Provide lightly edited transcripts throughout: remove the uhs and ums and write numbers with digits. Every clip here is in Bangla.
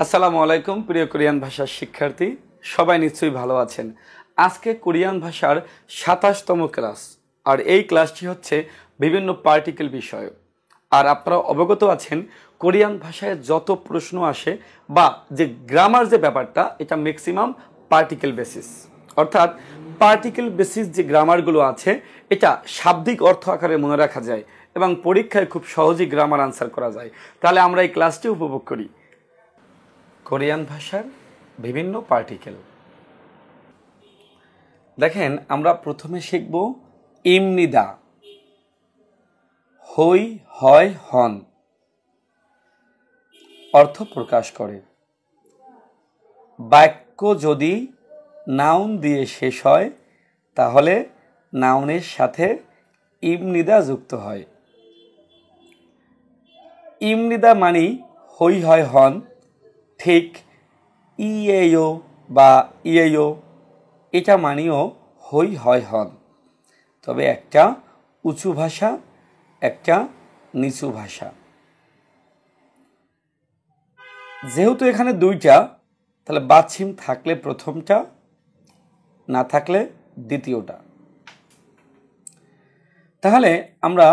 আসসালামু আলাইকুম প্রিয় কোরিয়ান ভাষার শিক্ষার্থী, সবাই নিশ্চয়ই ভালো আছেন। আজকে কোরিয়ান ভাষার ২৭তম ক্লাস, আর এই ক্লাসটি হচ্ছে বিভিন্ন পার্টিকেল বিষয়। আর আপনারা অবগত আছেন কোরিয়ান ভাষায় যত প্রশ্ন আসে বা যে গ্রামার যে ব্যাপারটা, এটা ম্যাক্সিমাম পার্টিকেল বেসিস, অর্থাৎ পার্টিকেল বেসিস যে গ্রামারগুলো আছে এটা শাব্দিক অর্থ আকারে মনে রাখা যায় এবং পরীক্ষায় খুব সহজেই গ্রামার আনসার করা যায়। তাহলে আমরা এই ক্লাসটি উপভোগ করি। কোরিয়ান ভাষার বিভিন্ন পার্টিকেল দেখেন, আমরা প্রথমে শিখব ইমনিদা। হই, হয়, হন অর্থ প্রকাশ করে। বাক্য যদি নাউন দিয়ে শেষ হয় তাহলে নাউনের সাথে ইমনিদা যুক্ত হয়। ইমনিদা মানে হই, হয়, হন, ঠিক ইয়েও বা ইয়েও এটা মানেও হই, হয়, হন, তবে একটা উঁচু ভাষা, একটা নিচু ভাষা। যেহেতু এখানে দুইটা, তাহলে বাছিম থাকলে প্রথমটা, না থাকলে দ্বিতীয়টা। তাহলে আমরা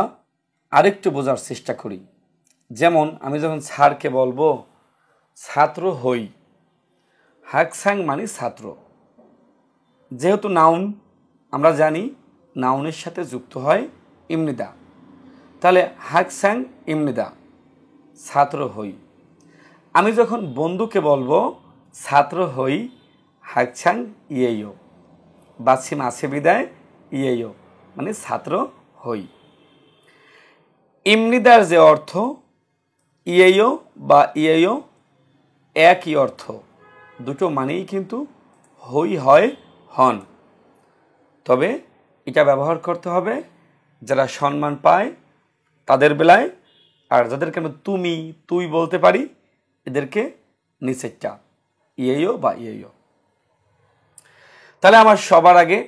আরেকটু বোঝার চেষ্টা করি। যেমন আমি যখন স্যারকে বলবো ছাত্র হই, হাকসাং মানে ছাত্র। যেহেতু নাউন, আমরা জানি নাউনের সাথে যুক্ত হয় ইমনিদা, তাহলে হাকসাং ইমনিদা, ছাত্র হই। আমি যখন বন্ধুকে বলবো ছাত্র হই, হাকসাং ইয়েও, বাছিম আছে বিদায় ইয়েও মানে ছাত্র হই। ইমনিদার যে অর্থ ইয়েও বা ইয়েও একই অর্থ, দুটো মানেই কিন্তু হই, হয়, হন, তবে এটা ব্যবহার করতে হবে যারা সম্মান পায় তাদের বেলায়, আর যাদেরকে আমরা তুমি, তুই বলতে পারি এদেরকে নিচেরটা ইয়েও বা ইয়েও। তাহলে আমার সবার আগে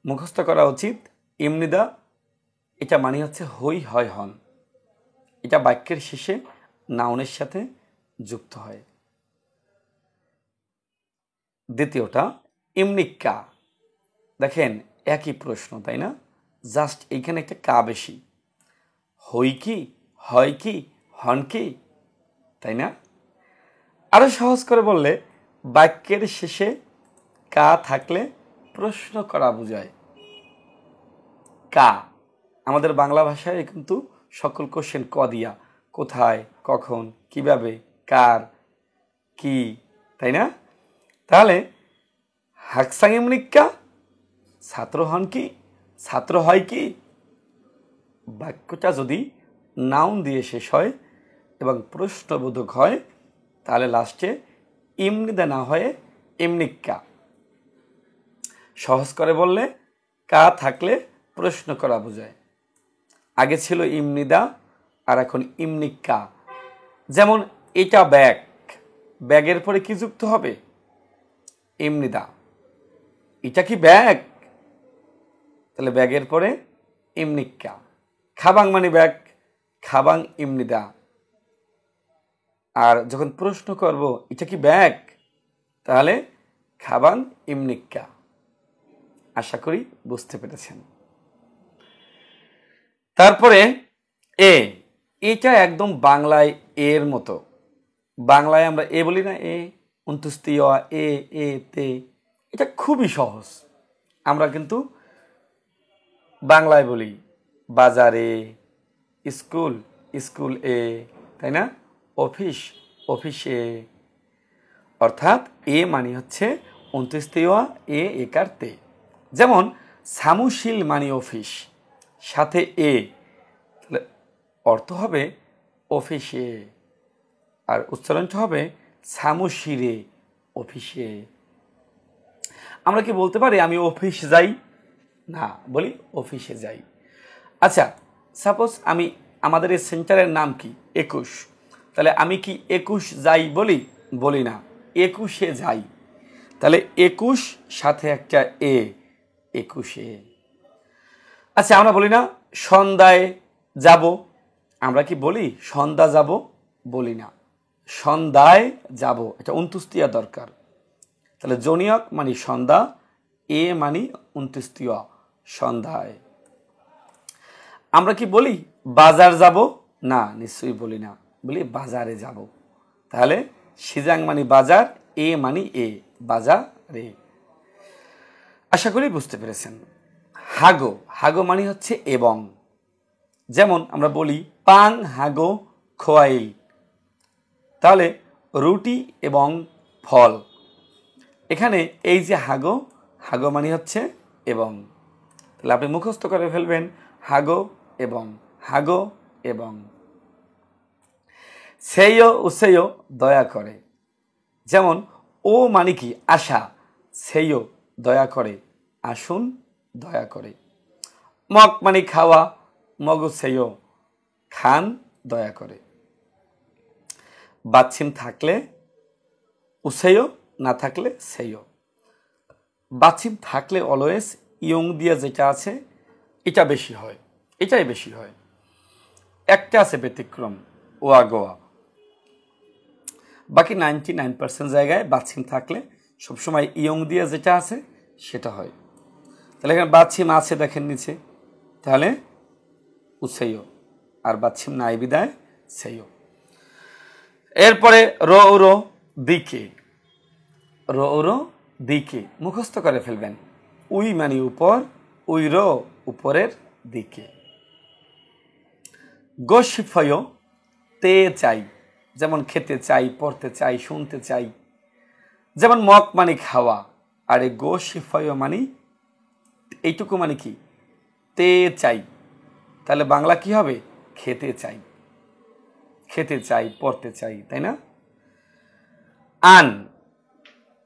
মুখস্থ করা উচিত ইমনিদা, এটা মানে হচ্ছে হই, হয়, হন, এটা বাক্যের শেষে নাউনের সাথে যুক্ত হয়। দ্বিতীয়টা ইমনিকা। দেখেন একই প্রশ্ন, তাই না? জাস্ট এইখানে একটা কা বেশি। হই কি, হয় কি, হন কি, তাই না? আরো সহজ করে বললে বাক্যের শেষে কা থাকলে প্রশ্ন করা বোঝায়। কা আমাদের বাংলা ভাষায় কিন্তু সকল কোশ্চেন ক দিয়া, কোথায়, কখন, কিভাবে, কার, কি, তাই না? তাহলে হাকসাং ইমনিকা, ছাত্র হন কি, ছাত্র হয় কি, বাক্যটা যদি নাউন দিয়ে শেষ হয় এবং প্রশ্নবোধক হয় তাহলে লাস্টে ইমনিদা না হয়ে ইমনিকা। সহজ করে বললে কা থাকলে প্রশ্ন করা বোঝায়। আগে ছিল ইমনিদা আর এখন ইমনিকা। যেমন এটা ব্যাগ, ব্যাগের পরে কি যুক্ত হবে? ইমনিদা। এটা কি ব্যাগ? তাহলে ব্যাগের পরে ইমনিকা। খাবাং মানে ব্যাগ, খাবাং ইমনিদা। আর যখন প্রশ্ন করব এটা কি ব্যাগ, তাহলে খাবাং ইমনিকা। আশা করি বুঝতে পেরেছেন। তারপরে এ, এটা একদম বাংলায় এর মতো। বাংলায় আমরা এ বলি না, এ অন্তুস্তীয় এ, এ তে, এটা খুবই সহজ। আমরা কিন্তু বাংলায় বলি বাজারে, স্কুল, স্কুল এ, তাই না? অফিস, অফিসে। অর্থাৎ এ মানে হচ্ছে অন্ত্যেষ্টিয় এ একার তে। যেমন সামুশিল মানে অফিস, সাথে এ, তাহলে অর্থ হবে অফিসে, আর উচ্চারণটা হবে সামুশিরে, অফিসে। আমরা কি বলতে পারি আমি অফিস যাই? না, বলি অফিসে যাই। আচ্ছা, সাপোজ আমি, আমাদের এই সেন্টারের নাম কি ২১, তাহলে আমি কি ২১ যাই বলি? বলি না, ২১-এ যাই। তাহলে ২১ সাথে একটা এ, ২১-এ। আচ্ছা, আমরা বলি না সন্ধ্যায় যাব? আমরা কি বলি সন্ধ্যা যাব? বলি না, সন্ধ্যায় যাব, এটা অন্ত্যেষ্টিয়া দরকার। তাহলে জনিয়ক মানে সন্ধ্যা, এ মানে অন্ত্যেষ্টিয়া সন্ধ্যায়। আমরা কি বলি বাজার যাব? না, নিশ্চয়ই বলি না, বলি বাজারে যাব। তাহলে সিজাং মানে বাজার, এ মানে এ, বাজারে। আশা করি বুঝতে পেরেছেন। হাগো, হাগো মানে হচ্ছে এবং। যেমন আমরা বলি পাং হাগো খোয়াইল, তাহলে রুটি এবং ফল। এখানে এই যে হাগো, হাগো মানে হচ্ছে এবং। তাহলে আপনি মুখস্থ করে ফেলবেন হাগো এবং, হাগো এবং। সেও উসেও দয়া করে। যেমন ও মানে কি আশা, সেও দয়া করে, আসুন দয়া করে। মগ মানে খাওয়া, মগু সেও খান দয়া করে। বাচ্ছিম থাকলে উসেও, না থাকলে সেও। বাচ্ছিম থাকলে অলওয়েজ ইয়ং দিয়ে যেটা আছে এটা বেশি হয়, এটাই বেশি হয়। একটা আছে ব্যতিক্রম, ওয়া গোয়া। বাকি 99% জায়গায় বাচ্ছিম থাকলে সবসময় ইয়ং দিয়ে যেটা আছে সেটা হয়। তাহলে এখানে বাচ্ছিম আছে দেখেন নিচে, তাহলে উসেও, আর বাচ্ছিম নাই বিদায় সেও। এরপরে রো দিকে, রো দিকে মুখস্থ করে ফেলবেন। উই মানে উপর, উই রো উপরের দিকে। গোশিফয় তে চাই, যেমন খেতে চাই, পড়তে চাই, শুনতে চাই। যেমন মক মানে খাওয়া, আর এই গোশিফয় মানে এইটুকু মানে কি তে চাই। তাহলে বাংলা কি হবে? খেতে চাই, খেতে চাই, পড়তে চাই, তাই না? আন,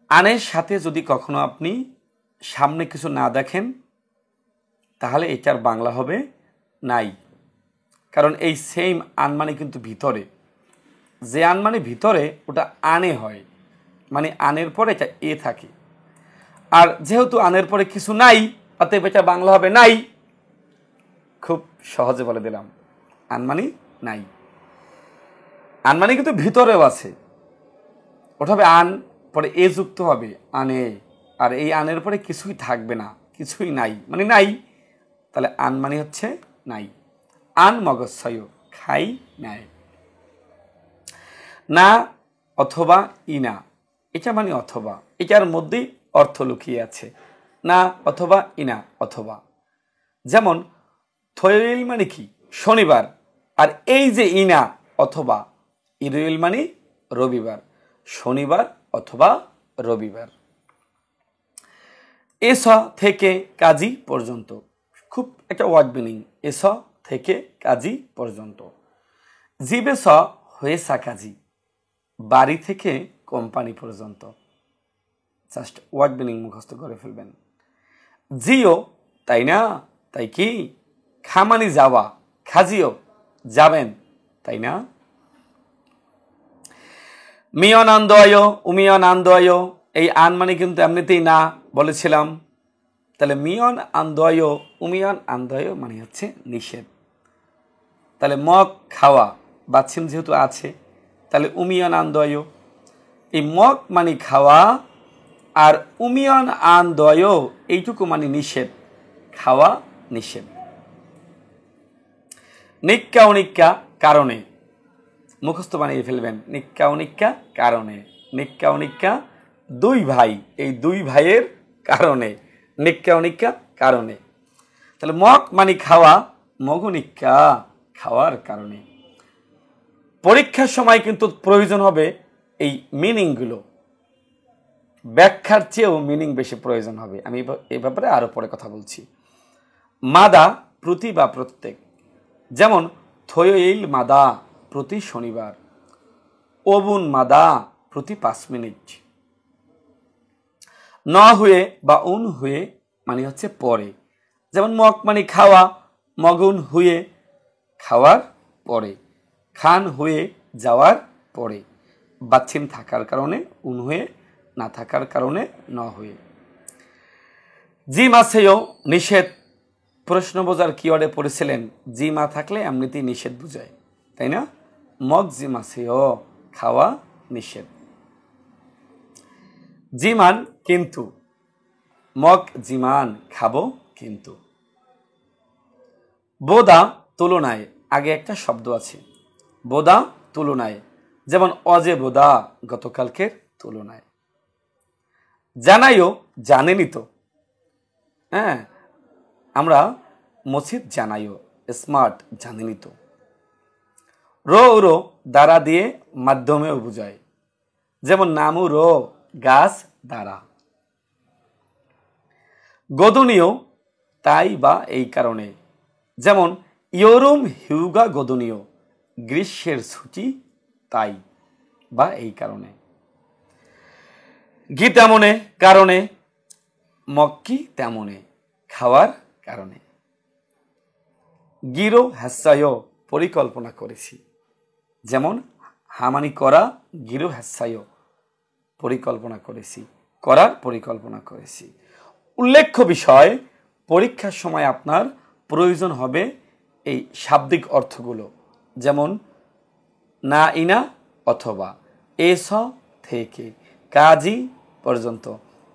আনের সাথে যদি কখনো আপনি সামনে কিছু না দেখেন তাহলে এটার বাংলা হবে নাই। কারণ এই সেম আন মানে কিন্তু ভিতরে, যে আন মানে ভিতরে ওটা আনে হয়, মানে আনের পরে এটা এ থাকে। আর যেহেতু আনের পরে কিছু নাই, অতএব এটা বাংলা হবে নাই। খুব সহজে বলে দিলাম, আন মানে নাই। আন মানে কিন্তু ভিতরেও আছে, ওটা হবে আন, পরে এ যুক্ত হবে আনে, আর এই আনের পরে কিছুই থাকবে না, কিছুই নাই মানে নাই। তাহলে আন মানে হচ্ছে নাই। আন মগজছয় খাই নাই। না অথবা ইনা, এটা মানে অথবা, এটার মধ্যেই অর্থ লুকিয়ে আছে। না অথবা ইনা অথবা। যেমন থয়ইল মানে কি শনিবার, আর এই যে ইনা অথবা, ইরুইল মানে রবিবার, শনিবার অথবা রবিবার। এস থেকে কাজী পর্যন্ত, খুব একটা ওয়ার্ড মিনিং, এস থেকে কাজী পর্যন্ত। জিবে স হয়ে কাজী, বাড়ি থেকে কোম্পানি পর্যন্ত। জাস্ট ওয়ার্ড মিনিং মুখস্থ করে ফেলবেন। জিও তাই না, তাই কি? খামানি যাওয়া, খাজিও যাবেন, তাই না? মিয়ন আন্দোয়, উমিয়ন আন্দোয়, এই আন মানে কিন্তু এমনিতেই না বলেছিলাম। তাহলে মিয়ন আন্দোয়, উমিয়ন আন্দোয় মানে হচ্ছে নিষেধ। তাহলে মগ খাওয়া, বাচ্ছিম যেহেতু আছে, তাহলে উমিয়ন আন্দোয়। এই মগ মানে খাওয়া, আর উমিয়ন আন্দোয় এইটুকু মানে নিষেধ, খাওয়া নিষেধ। নিক্কা অনিক্কা কারণে, মুখস্থ বানিয়ে ফেলবেন। নিক্কা অনিক্কা কারণে, নিক্কা অনিক্কা দুই ভাই, এই দুই ভাইয়ের কারণে, নিক্কা অনিক্কা কারণে। তাহলে মক মানে খাওয়া, মগনিক্কা খাওয়ার কারণে। পরীক্ষার সময় কিন্তু প্রয়োজন হবে এই মিনিংগুলো, ব্যাখ্যার চেয়েও মিনিং বেশি প্রয়োজন হবে। আমি এই ব্যাপারে আরো পরে কথা বলছি। মাদা প্রতি বা প্রত্যেক, যেমন থয়ইল মাদা প্রতি শনিবার, ওবুন মাদা প্রতি 5 মিনিট। ন হয়ে বা উন হয়ে মানে হচ্ছে পরে, যেমন মক মানে খাওয়া, মগুন হুয়ে খাওয়ার পরে, খান হয়ে যাওয়ার পরে। বাচ্ছিম থাকার কারণে উন হয়ে, না থাকার কারণে ন হয়ে। জি মাসেও নিষেধ, প্রশ্ন বোঝার কিওয়ার্ডে পড়েছিলেন জি মা থাকলে এমনিতেই নিষেধ বুঝায়, তাই না? মগ জি মাসেও খাওয়া নিষেধ। জিমান কিন্তু, মগ জিমান খাবো কিন্তু। বোদা তুলনায়, আগে একটা শব্দ আছে বোদা তুলনায়, যেমন অজে বোদা গতকালকের তুলনায়। জানাইও জানেনি তো, হ্যাঁ আমরা মসজিদ জানাইও, স্মার্ট জানেনি তো। রো রো দ্বারা দিয়ে মাধ্যমেও বোঝায়, যেমন নামু রো গাছ দ্বারা। গদনীয় তাই বা এই কারণে, যেমন ইয়রুম হিউগা গদনীয় গ্রীষ্মের ছুটি তাই বা এই কারণে। ঘি তেমনে কারণে, মক্কি তেমনে খাওয়ার কারণে। গিরো হ্যাসায় পরিকল্পনা করেছি, যেমন হামানি করা গিরো হ্যাসায় পরিকল্পনা করেছি, করার পরিকল্পনা করেছি। উল্লেখ্য বিষয়, পরীক্ষার সময় আপনার প্রয়োজন হবে এই শাব্দিক অর্থগুলো, যেমন না ইনা অথবা, এস থেকে, কাজী পর্যন্ত,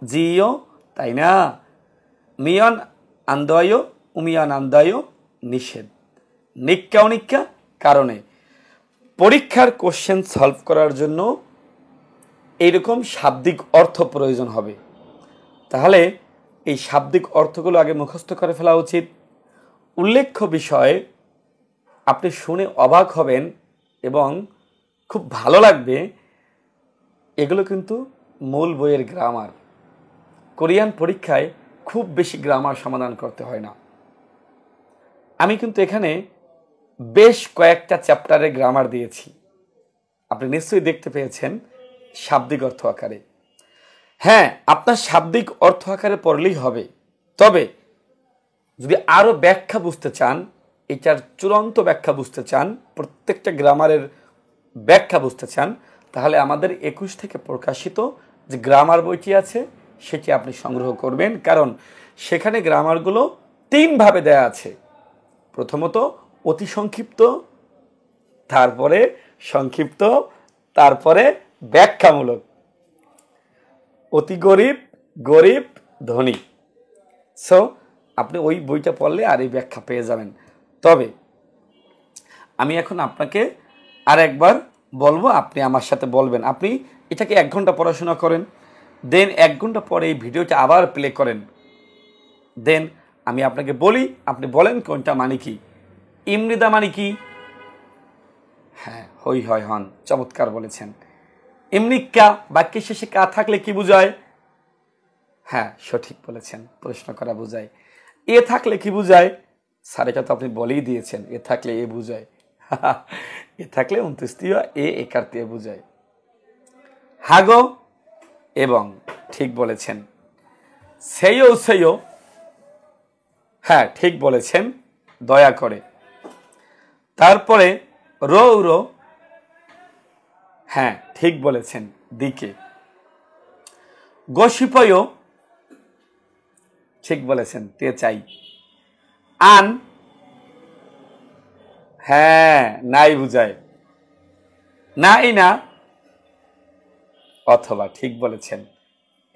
জিও তাই না, মিয়ন আন্দয় উমিয়ান আন্দায় নিষেধ, নিক্কা অনিক্কা কারণে। পরীক্ষার কোশ্চেন সলভ করার জন্য এইরকম শাব্দিক অর্থ প্রয়োজন হবে। তাহলে এই শাব্দিক অর্থগুলো আগে মুখস্থ করে ফেলা উচিত। উল্লেখ্য বিষয়, আপনি শুনে অবাক হবেন এবং খুব ভালো লাগবে, এগুলো কিন্তু মূল বইয়ের গ্রামার। কোরিয়ান পরীক্ষায় খুব বেশি গ্রামার সমাধান করতে হয় না। আমি কিন্তু এখানে বেশ কয়েকটা চ্যাপ্টারে গ্রামার দিয়েছি, আপনি নিশ্চয়ই দেখতে পেয়েছেন শাব্দিক অর্থ আকারে। হ্যাঁ, আপনার শাব্দিক অর্থ আকারে পড়লেই হবে, তবে যদি আরো ব্যাখ্যা বুঝতে চান, এটার চূড়ান্ত ব্যাখ্যা বুঝতে চান, প্রত্যেকটা গ্রামারের ব্যাখ্যা বুঝতে চান, তাহলে আমাদের 21 থেকে প্রকাশিত যে গ্রামার বইটি আছে সেটি আপনি সংগ্রহ করবেন, কারণ সেখানে গ্রামারগুলো 3 ভাবে দেয়া আছে। প্রথমত অতি সংক্ষিপ্ত, তারপরে সংক্ষিপ্ত, তারপরে ব্যাখ্যামূলক। অতি গরিব, গরিব, ধনী। সো আপনি ওই বইটা পড়লে আর এই ব্যাখ্যা পেয়ে যাবেন। তবে আমি এখন আপনাকে আর একবার বলবো, আপনি আমার সাথে বলবেন। আপনি এটাকে 1 ঘন্টা পড়াশোনা করেন, দেন 1 ঘন্টা পরে এই ভিডিওটা আবার প্লে করেন, দেন আমি আপনাকে বলি, আপনি বলেন কোনটা মানে কি। ইমৃদা মানে কি? হ্যাঁ, হই হয় হন, চমৎকার বলেছেন। ইমনিকা বাক্যের শেষে কা থাকলে কি বোঝায়? হ্যাঁ, সঠিক বলেছেন, প্রশ্ন করা বোঝায়। এ থাকলে কি বোঝায়? স্যার এটা তো আপনি বলেই দিয়েছেন, এ থাকলে এ বোঝায়। এ থাকলে 29 এ একার্তীয় বোঝায়। হাগো এবং, ঠিক বলেছেন। সেও সেও, হ্যাঁ ঠিক বলেছেন, দয়া করে। তারপরে রো রো, হ্যাঁ ঠিক বলেছেন, দিকে। গসিপয়, ঠিক বলেছেন, তে চাই। আন, হ্যাঁ নাই বুঝায়। নাই না অথবা, ঠিক বলেছেন।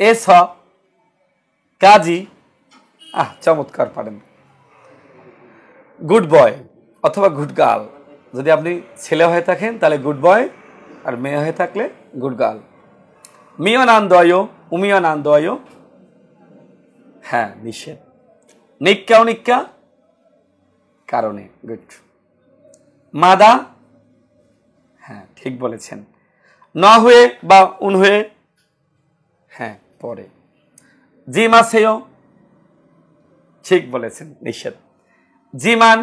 এস কাজী, চমৎকার পারেন। গুড বয় অথবা গুড গার্ল, যদি আপনি ছেলে হয়ে থাকেন তাহলে গুড বয়, আর মেয়ে হয়ে থাকলে গুড গার্ল। মিয়ন আন্দয় উমিয়ন আন্দয়, হ্যাঁ নিষেধ। নিক্কা অনিক্কা কারণে, গুড। মাদা, হ্যাঁ ঠিক বলেছেন। ন হয়ে বা উন হয়ে, হ্যাঁ পরে। জিমাসেয়, ঠিক বলেছেন, নিষেধ। জিমান,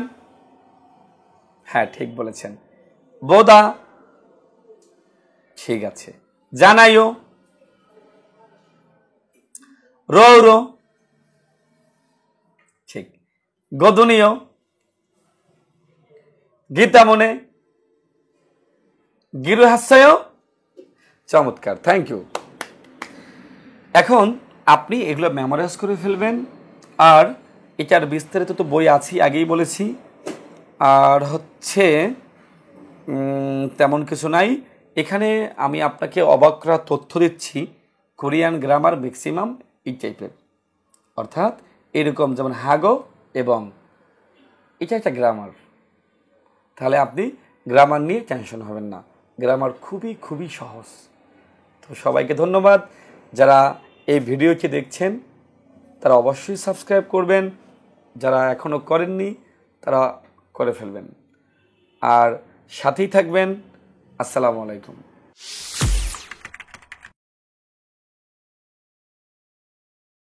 হ্যাঁ ঠিক বলেছেন। বোদা, ঠিক আছে। জানাইও, রৌরো, ঠিক। গদনীয়, গীতা মনে, গিরুহাস্যয়, চমৎকার, থ্যাংক ইউ। এখন আপনি এগুলো মেমোরাইজ করে ফেলবেন, আর এটার বিস্তারিত তো বই আছেই, আগেই বলেছি। আর হচ্ছে তেমন কিছু নাই, এখানে আমি আপনাকে অবাক করা তথ্য দিচ্ছি, কোরিয়ান গ্রামার ম্যাক্সিমাম এই টাইপের, অর্থাৎ এরকম যেমন হাগো এবং এটা একটা গ্রামার। তাহলে আপনি গ্রামার নিয়ে টেনশন হবেন না, গ্রামার খুবই খুবই সহজ। তো সবাইকে ধন্যবাদ, যারা এই ভিডিওটি দেখছেন তারা অবশ্যই সাবস্ক্রাইব করবেন, যারা এখনও করেননি তারা করে ফেলবেন, আর সাথেই থাকবেন। আসসালামু আলাইকুম।